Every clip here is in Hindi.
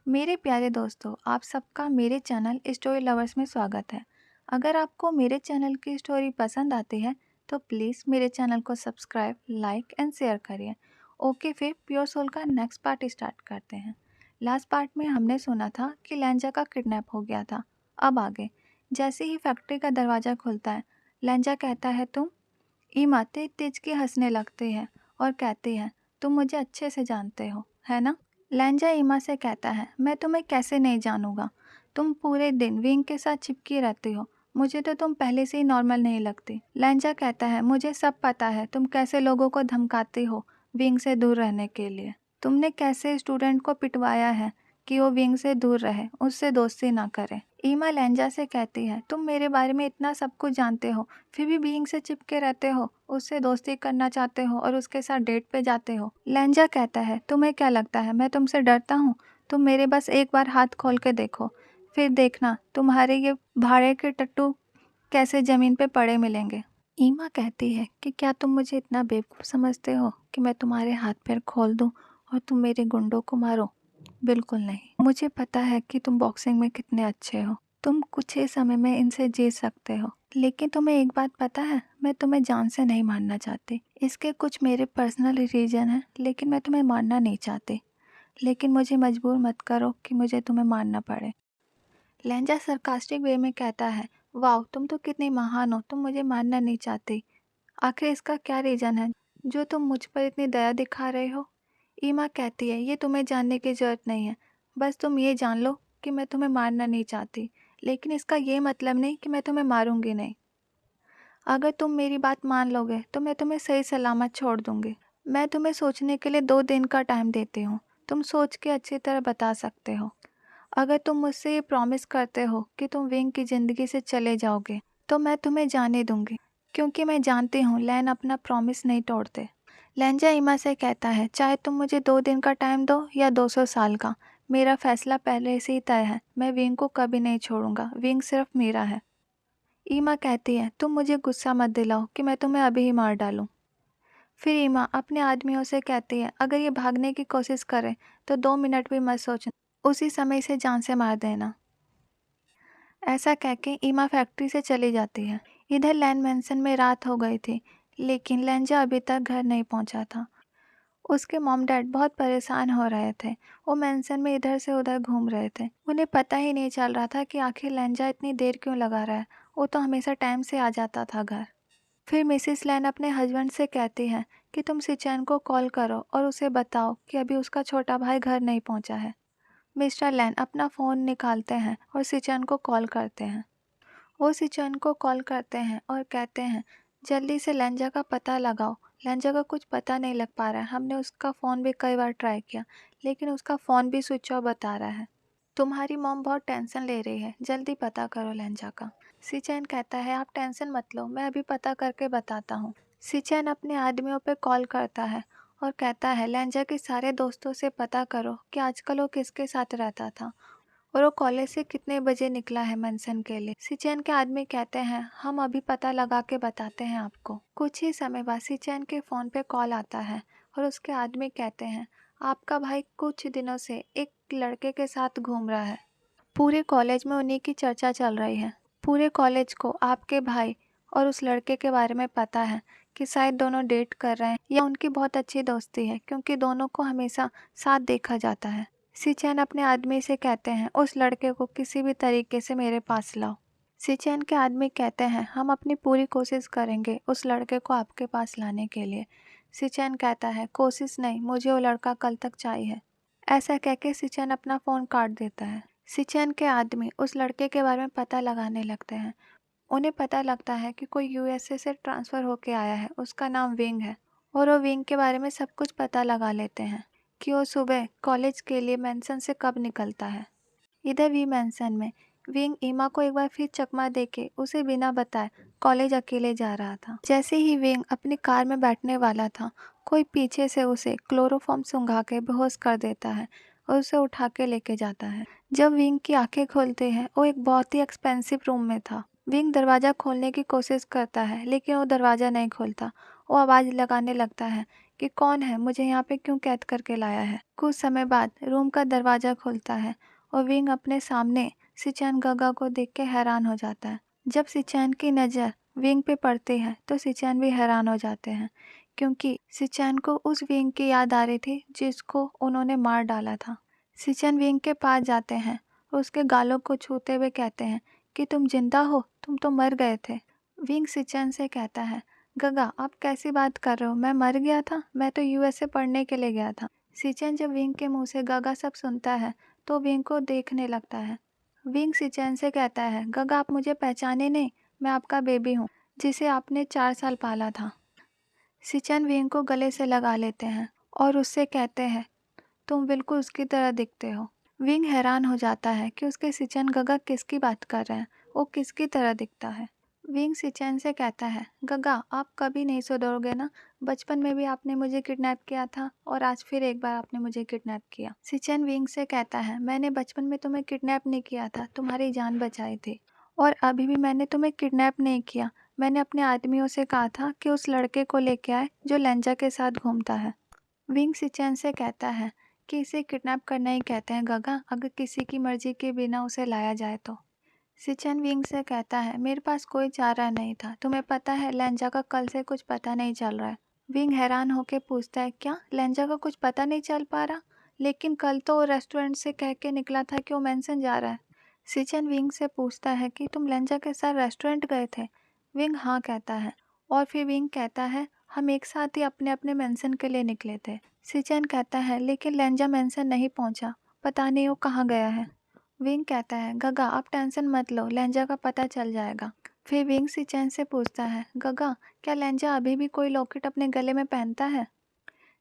मेरे प्यारे दोस्तों, आप सबका मेरे चैनल स्टोरी लवर्स में स्वागत है। अगर आपको मेरे चैनल की स्टोरी पसंद आती है तो प्लीज़ मेरे चैनल को सब्सक्राइब, लाइक एंड शेयर करिए। ओके, फिर प्योर सोल का नेक्स्ट पार्ट स्टार्ट करते हैं। लास्ट पार्ट में हमने सुना था कि लेंजा का किडनैप हो गया था। अब आगे, जैसे ही फैक्ट्री का दरवाज़ा खुलता है, लेंजा कहता है तुम। ईमा तेज के हंसने लगती है और कहती है तुम मुझे अच्छे से जानते हो, है ना? लेंजा ईमा से कहता है मैं तुम्हें कैसे नहीं जानूंगा। तुम पूरे दिन विंग के साथ चिपकी रहती हो। मुझे तो तुम पहले से ही नॉर्मल नहीं लगती। लेंजा कहता है मुझे सब पता है तुम कैसे लोगों को धमकाती हो विंग से दूर रहने के लिए। तुमने कैसे स्टूडेंट को पिटवाया है कि वो विंग से दूर रहे, उससे दोस्ती ना करे। ईमा लेंजा से कहती है तुम मेरे बारे में इतना सब कुछ जानते हो, फिर भी बीइंग से चिपके रहते हो, उससे दोस्ती करना चाहते हो और उसके साथ डेट पे जाते हो। लेंजा कहता है तुम्हें क्या लगता है मैं तुमसे डरता हूँ? तुम मेरे बस एक बार हाथ खोल के देखो, फिर देखना तुम्हारे ये भाड़े के टट्टू कैसे ज़मीन पे पड़े मिलेंगे। ईमा कहती है कि क्या तुम मुझे इतना बेवकूफ़ समझते हो कि मैं तुम्हारे हाथ पैर खोल दूँ और तुम मेरे गुंडों को मारो? बिल्कुल नहीं। मुझे पता है कि तुम बॉक्सिंग में कितने अच्छे हो। तुम कुछ ही समय में इनसे जीत सकते हो। लेकिन तुम्हें एक बात पता है, मैं तुम्हें जान से नहीं मारना चाहती। इसके कुछ मेरे पर्सनल रीज़न हैं, लेकिन मैं तुम्हें मारना नहीं चाहती। लेकिन मुझे मजबूर मत करो कि मुझे तुम्हें मारना पड़े। लेंजा सरकास्टिक वे में कहता है वाह तुम तो कितनी महान हो, तुम मुझे मारना नहीं चाहती। आखिर इसका क्या रीज़न है जो तुम मुझ पर इतनी दया दिखा रहे हो? ईमा कहती है ये तुम्हें जानने की ज़रूरत नहीं है। बस तुम ये जान लो कि मैं तुम्हें मारना नहीं चाहती, लेकिन इसका ये मतलब नहीं कि मैं तुम्हें मारूंगी नहीं। अगर तुम मेरी बात मान लोगे तो मैं तुम्हें सही सलामत छोड़ दूंगी। मैं तुम्हें सोचने के लिए 2 दिन का टाइम देती हूँ। तुम सोच के अच्छी तरह बता सकते हो। अगर तुम मुझसे ये प्रॉमिस करते हो कि तुम विंग की ज़िंदगी से चले जाओगे तो मैं तुम्हें जाने दूंगी, क्योंकि मैं जानती हूँ लैन अपना प्रॉमिस नहीं तोड़ते। लेंजा ईमा से कहता है चाहे तुम मुझे 2 दिन का टाइम दो या 200 साल का, मेरा फैसला पहले से ही तय है। मैं विंग को कभी नहीं छोड़ूंगा, विंग सिर्फ मेरा है। ईमा कहती है तुम मुझे गुस्सा मत दिलाओ कि मैं तुम्हें अभी ही मार डालूं। फिर ईमा अपने आदमियों से कहती है अगर ये भागने की कोशिश करे तो 2 मिनट भी मत सोचना, उसी समय से जान से मार देना। ऐसा कह के ईमा फैक्ट्री से चली जाती है। इधर लैन मैंसन में रात हो गई थी, लेकिन लेंजा अभी तक घर नहीं पहुंचा था। उसके मॉम डैड बहुत परेशान हो रहे थे। वो मैंसन में इधर से उधर घूम रहे थे। उन्हें पता ही नहीं चल रहा था कि आखिर लेंजा इतनी देर क्यों लगा रहा है। वो तो हमेशा टाइम से आ जाता था घर। फिर मिसिस लैन अपने हस्बैंड से कहती है कि तुम सिचैन को कॉल करो और उसे बताओ कि अभी उसका छोटा भाई घर नहीं पहुंचा है। मिस्टर लैन अपना फ़ोन निकालते हैं और सिचैन को कॉल करते हैं। वो सिचन को कॉल करते हैं और कहते हैं जल्दी से लेंजा का पता लगाओ। लेंजा का कुछ पता नहीं लग पा रहा है। हमने उसका फ़ोन भी कई बार ट्राई किया, लेकिन उसका फ़ोन भी स्विच ऑफ बता रहा है। तुम्हारी मॉम बहुत टेंशन ले रही है, जल्दी पता करो लेंजा का। सिचैन कहता है आप टेंशन मत लो, मैं अभी पता करके बताता हूँ। सिचैन अपने आदमियों पे कॉल करता है और कहता है लेंजा के सारे दोस्तों से पता करो कि आजकल वो किसके साथ रहता था और वो कॉलेज से कितने बजे निकला है मंसन के लिए। सिचैन के आदमी कहते हैं हम अभी पता लगा के बताते हैं आपको। कुछ ही समय बाद सिचैन के फ़ोन पे कॉल आता है और उसके आदमी कहते हैं आपका भाई कुछ दिनों से एक लड़के के साथ घूम रहा है। पूरे कॉलेज में उन्हीं की चर्चा चल रही है। पूरे कॉलेज को आपके भाई और उस लड़के के बारे में पता है कि शायद दोनों डेट कर रहे हैं या उनकी बहुत अच्छी दोस्ती है, क्योंकि दोनों को हमेशा साथ देखा जाता है। सिचैन अपने आदमी से कहते हैं उस लड़के को किसी भी तरीके से मेरे पास लाओ। सिचैन के आदमी कहते हैं हम अपनी पूरी कोशिश करेंगे उस लड़के को आपके पास लाने के लिए। सिचैन कहता है कोशिश नहीं, मुझे वो लड़का कल तक चाहिए। ऐसा कह के सिचैन अपना फ़ोन काट देता है। सिचैन के आदमी उस लड़के के बारे में पता लगाने लगते हैं। उन्हें पता लगता है कि कोई यूएसए से ट्रांसफ़र होके आया है, उसका नाम विंग है। और वो विंग के बारे में सब कुछ पता लगा लेते हैं कि वो सुबह कॉलेज के लिए मैंसन से कब निकलता है। इधर वी मैंसन में विंग ईमा को एक बार फिर चकमा देके उसे बिना बताए कॉलेज अकेले जा रहा था। जैसे ही विंग अपनी कार में बैठने वाला था, कोई पीछे से उसे क्लोरोफॉर्म सूंघा के बेहोश कर देता है और उसे उठा के लेके जाता है। जब विंग की आंखें खुलते हैं वो एक बहुत ही एक्सपेंसिव रूम में था। विंग दरवाज़ा खोलने की कोशिश करता है, लेकिन वो दरवाज़ा नहीं खोलता। वो आवाज़ लगाने लगता है कि कौन है, मुझे यहाँ पे क्यों कैद करके लाया है। कुछ समय बाद रूम का दरवाज़ा खुलता है और विंग अपने सामने सिचैन गगा को देख के हैरान हो जाता है। जब सिचैन की नज़र विंग पे पड़ती है तो सिचैन भी हैरान हो जाते हैं, क्योंकि सिचैन को उस विंग की याद आ रही थी जिसको उन्होंने मार डाला था। सिचैन विंग के पास जाते हैं और उसके गालों को छूते हुए कहते हैं कि तुम जिंदा हो, तुम तो मर गए थे। विंग सिचैन से कहता है, गगा आप कैसी बात कर रहे हो, मैं मर गया था, मैं तो यूएसए पढ़ने के लिए गया था। सिचैन जब विंग के मुंह से गगा सब सुनता है तो विंग को देखने लगता है। विंग सिचैन से कहता है, गगा आप मुझे पहचाने नहीं, मैं आपका बेबी हूँ जिसे आपने 4 साल पाला था। सिचैन विंग को गले से लगा लेते हैं और उससे कहते हैं, तुम बिल्कुल उसकी तरह दिखते हो। विंग हैरान हो जाता है कि उसके सिचैन गगा किसकी बात कर रहे हैं, वो किसकी तरह दिखता है। विंग सिचैन से कहता है, गगा आप कभी नहीं सुधरोगे ना, बचपन में भी आपने मुझे किडनैप किया था और आज फिर एक बार आपने मुझे किडनैप किया। सिचैन विंग से कहता है, मैंने बचपन में तुम्हें किडनैप नहीं किया था, तुम्हारी जान बचाई थी, और अभी भी मैंने तुम्हें किडनैप नहीं किया। मैंने अपने आदमियों से कहा था कि उस लड़के को लेके आए जो लेंजा के साथ घूमता है। विंग सिचैन से कहता है कि इसे किडनैप करना ही कहते हैं गगा, अगर किसी की मर्जी के बिना उसे लाया जाए तो। सिचैन विंग से कहता है, मेरे पास कोई चारा नहीं था, तुम्हें पता है लेंजा का कल से कुछ पता नहीं चल रहा है। विंग हैरान होकर पूछता है, क्या लेंजा का कुछ पता नहीं चल पा रहा, लेकिन कल तो वो रेस्टोरेंट से कह के निकला था कि वो मेंशन जा रहा है। सिचैन विंग से पूछता है कि तुम लेंजा के साथ रेस्टोरेंट गए थे। विंग हाँ कहता है और फिर विंग कहता है, हम एक साथ ही अपने अपने मेंशन के लिए निकले थे। सिचैन कहता है, लेकिन लेंजा मेंशन नहीं पहुंचा, पता नहीं वो कहाँ गया है। विंग कहता है, गगा आप टेंशन मत लो, लेंजा का पता चल जाएगा। फिर विंग सिचैन से पूछता है, गगा क्या लेंजा अभी भी कोई लॉकेट अपने गले में पहनता है।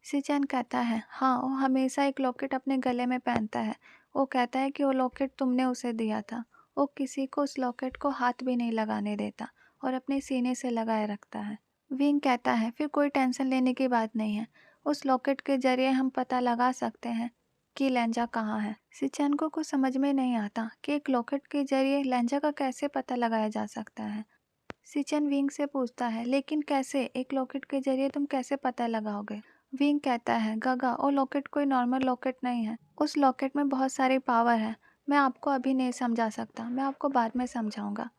सिचैन कहता है, हाँ वो हमेशा एक लॉकेट अपने गले में पहनता है। वो कहता है कि वो लॉकेट तुमने उसे दिया था। वो किसी को उस लॉकेट को हाथ भी नहीं लगाने देता और अपने सीने से लगाए रखता है। विंग कहता है, फिर कोई टेंशन लेने की बात नहीं है, उस लॉकेट के जरिए हम पता लगा सकते हैं कि लेंजा कहाँ है। सिचैन को कुछ समझ में नहीं आता कि एक लॉकेट के जरिए लेंजा का कैसे पता लगाया जा सकता है। सिचैन विंग से पूछता है, लेकिन कैसे, एक लॉकेट के जरिए तुम कैसे पता लगाओगे। विंग कहता है, गगा वो लॉकेट कोई नॉर्मल लॉकेट नहीं है, उस लॉकेट में बहुत सारी पावर है। मैं आपको अभी नहीं समझा सकता, मैं आपको बाद में समझाऊंगा।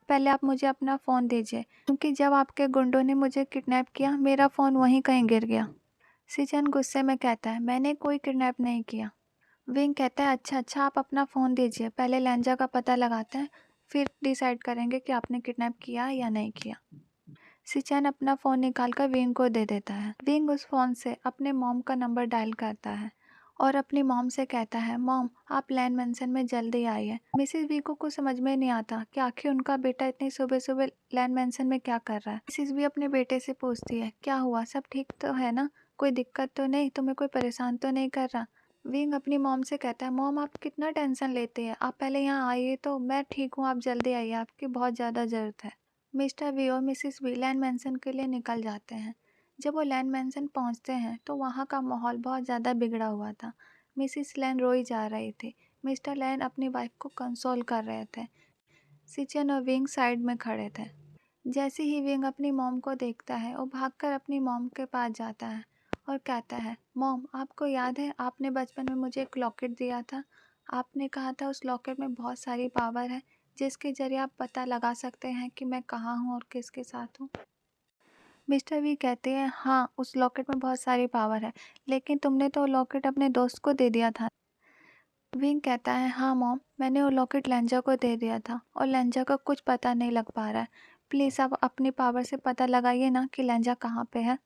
पहले आप मुझे अपना फ़ोन दीजिए, क्योंकि जब आपके गुंडों ने मुझे किडनैप किया मेरा फ़ोन वहीं कहीं गिर गया। सिचैन गुस्से में कहता है, मैंने कोई किडनैप नहीं किया। विंग कहता है, अच्छा अच्छा आप अपना फ़ोन दीजिए, पहले लेंजा का पता लगाते हैं, फिर डिसाइड करेंगे कि आपने किडनैप किया या नहीं किया। सिचैन अपना फ़ोन निकालकर विंग को दे देता है। विंग उस फ़ोन से अपने मॉम का नंबर डायल करता है और अपनी मॉम से कहता है, मॉम आप लैंड मेंशन में जल्दी आइए। मिसिस वी को कुछ समझ में नहीं आता कि आखिर उनका बेटा इतनी सुबह सुबह लैंड मेंशन में क्या कर रहा है। मिसिस वी अपने बेटे से पूछती है, क्या हुआ, सब ठीक तो है ना, कोई दिक्कत तो नहीं, तुम्हें कोई परेशान तो नहीं कर रहा। विंग अपनी मॉम से कहता है, मॉम आप कितना टेंशन लेते हैं, आप पहले यहाँ आइए तो, मैं ठीक हूँ, आप जल्दी आइए, आपकी बहुत ज़्यादा ज़रूरत है। मिस्टर वी और मिसिस वी लैंड मैंसन के लिए निकल जाते हैं। जब वो लैंड मैंसन पहुंचते हैं तो वहाँ का माहौल बहुत ज़्यादा बिगड़ा हुआ था। मिसिस लैन रोई जा रही थी। मिस्टर लैन अपनी वाइफ को कंसोल कर रहे थे। सिचन और विंग साइड में खड़े थे। जैसे ही विंग अपनी मॉम को देखता है वो भागकर अपनी मॉम के पास जाता है और कहता है, मॉम आपको याद है आपने बचपन में मुझे एक लॉकेट दिया था, आपने कहा था उस लॉकेट में बहुत सारी पावर है जिसके ज़रिए आप पता लगा सकते हैं कि मैं कहाँ हूँ और किसके साथ हूँ। मिस्टर वी कहते हैं, हाँ उस लॉकेट में बहुत सारी पावर है, लेकिन तुमने तो लॉकेट अपने दोस्त को दे दिया था। विंग कहता है, हाँ मॉम मैंने वो लॉकेट लेंजा को दे दिया था और लेंजा का कुछ पता नहीं लग पा रहा है। प्लीज़ आप अपनी पावर से पता लगाइए ना कि लेंजा कहाँ पे है।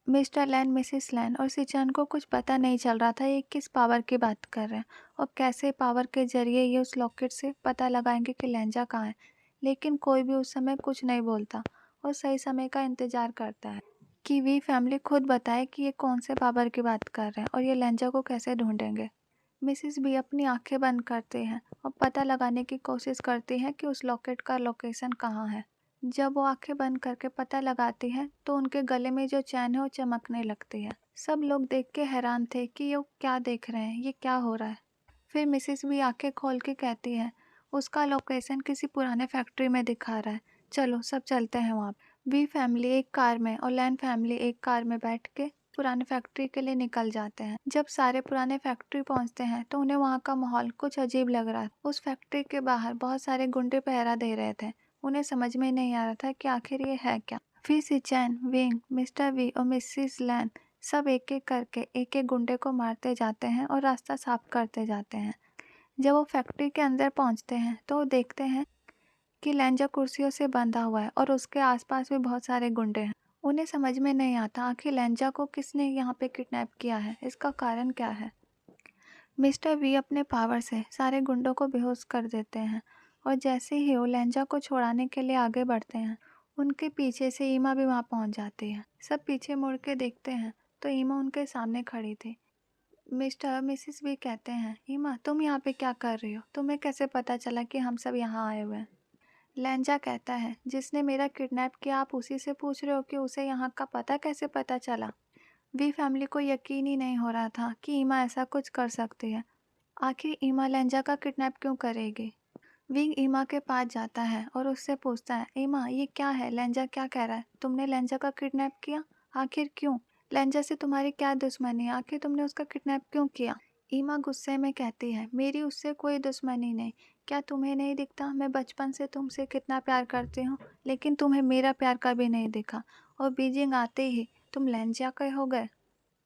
मिस्टर लैन, मिसिस लैन और सिचन को कुछ पता नहीं चल रहा था ये किस पावर की बात कर रहे हैं और कैसे पावर के जरिए ये उस लॉकेट से पता लगाएंगे कि लेंजा कहाँ है। लेकिन कोई भी उस समय कुछ नहीं बोलता और सही समय का इंतज़ार करता है कि वी फैमिली खुद बताए कि ये कौन से पावर की बात कर रहे हैं और ये लेंजा को कैसे ढूंढेंगे। मिसिस बी अपनी आंखें बंद करते हैं और पता लगाने की कोशिश करती हैं कि उस लॉकेट का लोकेशन कहाँ है। जब वो आंखें बंद करके पता लगाती है तो उनके गले में जो चैन है वो चमकने लगती है। सब लोग देख के हैरान थे कि ये क्या देख रहे हैं, ये क्या हो रहा है। फिर मिसिस बी आंखें खोल के कहती है, उसका लोकेशन किसी पुराने फैक्ट्री में दिखा रहा है, चलो सब चलते हैं वहाँ। बी फैमिली एक कार में और लैन फैमिली एक कार में बैठ के पुराने फैक्ट्री के लिए निकल जाते हैं। जब सारे पुराने फैक्ट्री पहुंचते हैं तो उन्हें वहाँ का माहौल कुछ अजीब लग रहा था। उस फैक्ट्री के बाहर बहुत सारे गुंडे पहरा दे रहे थे। उन्हें समझ में नहीं आ रहा था कि आखिर ये है क्या। फिर सिचैन, विंग, मिस्टर वी और मिसिस लैन सब एक एक करके एक एक गुंडे को मारते जाते हैं और रास्ता साफ करते जाते हैं। जब वो फैक्ट्री के अंदर पहुंचते हैं तो वो देखते हैं कि लैंजा कुर्सियों से बंधा हुआ है और उसके आसपास भी बहुत सारे गुंडे हैं। उन्हें समझ में नहीं आता आखिर लैंजा को किसने यहाँ पे किडनैप किया है, इसका कारण क्या है। मिस्टर वी अपने पावर से सारे गुंडों को बेहोश कर देते हैं और जैसे ही वो लैंजा को छुड़ाने के लिए आगे बढ़ते हैं, उनके पीछे से ईमा भी वहाँ पहुँच जाती है। सब पीछे मुड़ के देखते हैं तो ईमा उनके सामने खड़ी थी। मिस्टर मिसिस वी कहते हैं, ईमा तुम यहाँ पे क्या कर रही हो, तुम्हें कैसे पता चला कि हम सब यहाँ आए हुए हैं। लैंजा कहता है, जिसने मेरा किडनैप किया आप उसी से पूछ रहे हो कि उसे यहाँ का पता कैसे पता चला। वी फैमिली को यकीन ही नहीं हो रहा था कि ईमा ऐसा कुछ कर सकती है। आखिर ईमा लैंजा का किडनैप क्यों करेगी। विंग ईमा के पास जाता है और उससे पूछता है, ईमा ये क्या है, लैंजा क्या कह रहा है, तुमने लैंजा का किडनैप किया, आखिर क्यों। लैंजा से तुम्हारी क्या दुश्मनी है, आखिर तुमने उसका किडनैप क्यों किया। ईमा गुस्से में कहती है, मेरी उससे कोई दुश्मनी नहीं। क्या तुम्हें नहीं दिखता मैं बचपन से तुमसे कितना प्यार करती हूँ, लेकिन तुम्हें मेरा प्यार कभी नहीं दिखा और बीजिंग आते ही तुम लैंजा के हो गए।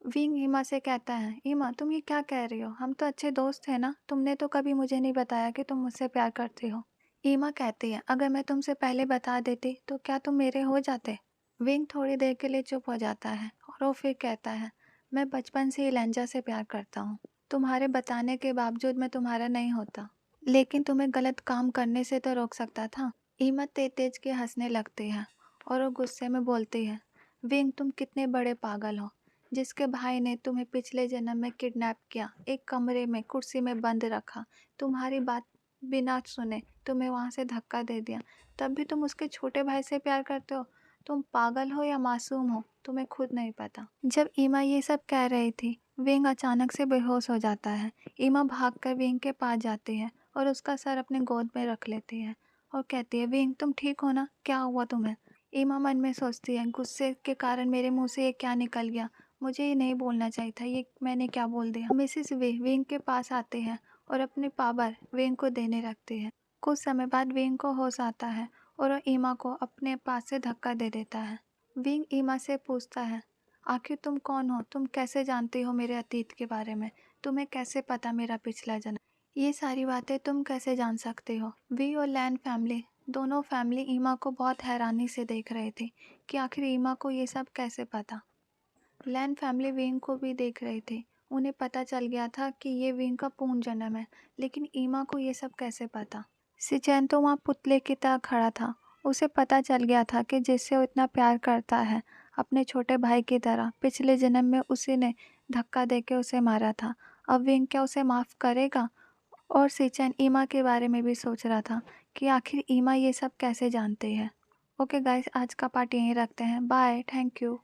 विंग ईमा से कहता है, ईमा तुम ये क्या कह रही हो, हम तो अच्छे दोस्त हैं ना, तुमने तो कभी मुझे नहीं बताया कि तुम मुझसे प्यार करती हो। ईमा कहती है, अगर मैं तुमसे पहले बता देती तो क्या तुम मेरे हो जाते। विंग थोड़ी देर के लिए चुप हो जाता है और वो फिर कहता है, मैं बचपन से ही लैंजा से प्यार करता हूँ। तुम्हारे बताने के बावजूद मैं तुम्हारा नहीं होता, लेकिन तुम्हें गलत काम करने से तो रोक सकता था। ईमा तेज तेज के हंसने लगती है और वो गुस्से में बोलती है, विंग तुम कितने बड़े पागल हो। जिसके भाई ने तुम्हें पिछले जन्म में किडनैप किया, एक कमरे में कुर्सी में बंद रखा, तुम्हारी बात बिना सुने तुम्हें वहाँ से धक्का दे दिया, तब भी तुम उसके छोटे भाई से प्यार करते हो। तुम पागल हो या मासूम हो, तुम्हें खुद नहीं पता। जब ईमा ये सब कह रही थी, विंग अचानक से बेहोश हो जाता है। ईमा भागकर विंग के पास जाती है और उसका सर अपने गोद में रख लेती है और कहती है, विंग तुम ठीक हो ना, क्या हुआ तुम्हें। ईमा मन में सोचती है, गुस्से के कारण मेरे मुंह से ये क्या निकल गया, मुझे ये नहीं बोलना चाहिए था, ये मैंने क्या बोल दिया। मिसिस वे विंग के पास आते हैं और अपनी पावर विंग को देने लगती है। कुछ समय बाद विंग को होश आता है और वो ईमा को अपने पास से धक्का दे देता है। विंग ईमा से पूछता है, आखिर तुम कौन हो, तुम कैसे जानती हो मेरे अतीत के बारे में, तुम्हें कैसे पता मेरा पिछला जन्म, ये सारी बातें तुम कैसे जान सकते हो। वी और लैन फैमिली दोनों फैमिली ईमा को बहुत हैरानी से देख रहे थे कि आखिर ईमा को ये सब कैसे पता। लैन फैमिली विंग को भी देख रहे थे। उन्हें पता चल गया था कि ये विंग का पूर्ण जन्म है, लेकिन ईमा को ये सब कैसे पता। सिचैन तो वहाँ पुतले की तरह खड़ा था। उसे पता चल गया था कि जिससे वो इतना प्यार करता है, अपने छोटे भाई की तरह, पिछले जन्म में उसी ने धक्का देके उसे मारा था। अब विंग क्या उसे माफ़ करेगा। और सिचैन ईमा के बारे में भी सोच रहा था कि आखिर ईमा ये सब कैसे जानती है। ओके गाइस, आज का पार्ट यहीं रखते हैं। Bye, thank you.